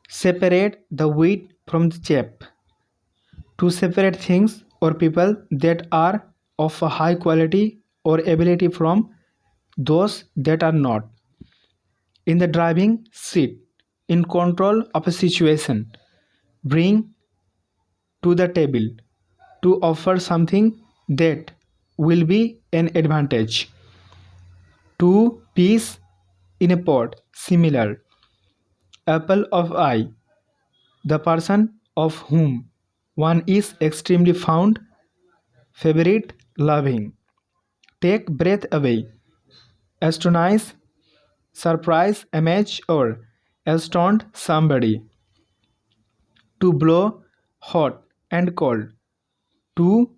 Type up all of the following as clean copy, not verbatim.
Separate the wheat from the chaff. To separate things or people that are of a high quality or ability from those that are not. In the driving seat, in control of a situation, bring to the table to offer something that will be an advantage. Two peas in a pod, similar. Apple of eye, the person of whom one is extremely fond, favorite, loving. Take breath away, astonish, surprise, amaze, or astound somebody. To blow hot and cold. To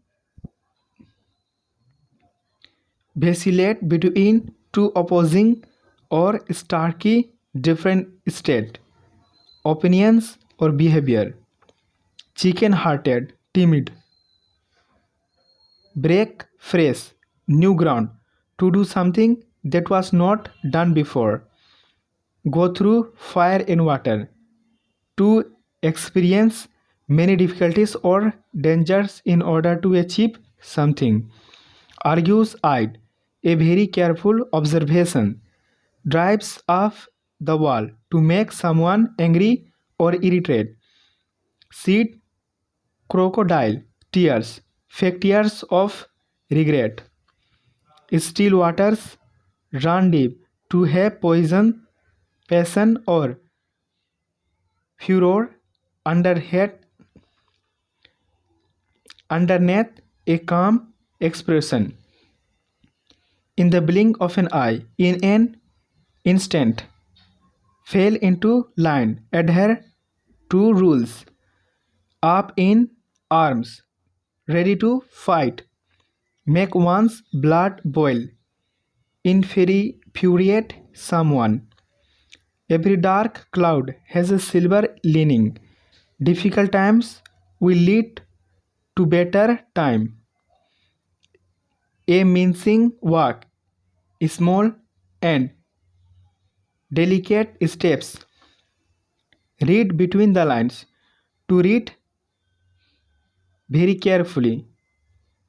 vacillate between two opposing or starkly different state, opinions, or behavior. Chicken hearted, timid. Break fresh, new ground. To do something that was not done before. Go through fire and water. To experience many difficulties or dangers in order to achieve something. Argues eyed, a very careful observation. Drives off the wall to make someone angry or irritated. Seed crocodile tears, fake tears of regret. Still waters run deep to have poison, passion, or furor underhead, underneath a calm expression. In the blink of an eye, in an instant, fell into line, adhere to rules, up in arms, ready to fight, make one's blood boil, infuriate someone. Every dark cloud has a silver lining. Difficult times will lead to better time. A mincing walk, small and delicate steps. Read between the lines. To read very carefully.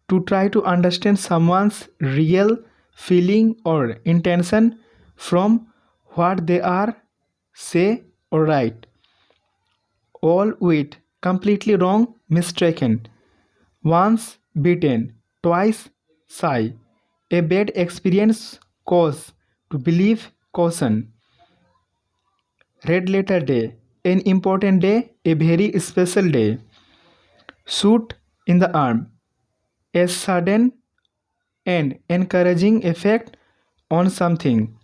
To try to understand someone's real feeling or intention from what they are, say, or write. All wit, completely wrong, mistaken. Once beaten, twice shy. A bad experience cause to believe caution. Red letter day, an important day, a very special day. Shoot in the arm, a sudden and encouraging effect on something.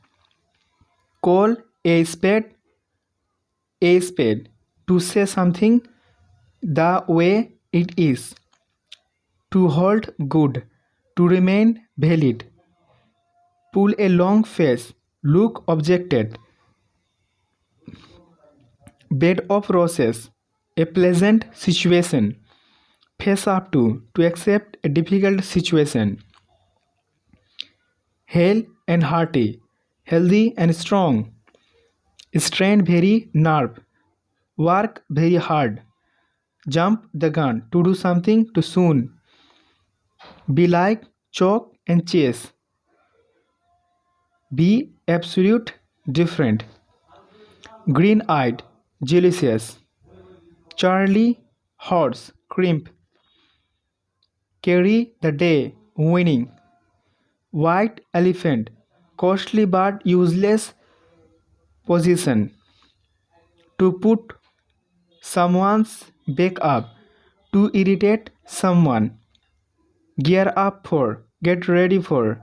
Call a spade, to say something the way it is. To hold good, to remain valid. Pull a long face, look objected. Bed of roses, a pleasant situation. Face up to accept a difficult situation. Hale and hearty, healthy and strong. Strain very nerve, work very hard. Jump the gun, to do something too soon. Be like, choke and chase. Be absolute different. Green eyed, delicious. Charlie horse, crimp. Carry the day, winning. White elephant, costly but useless position. To put someone's back up, to irritate someone. Gear up for, get ready for.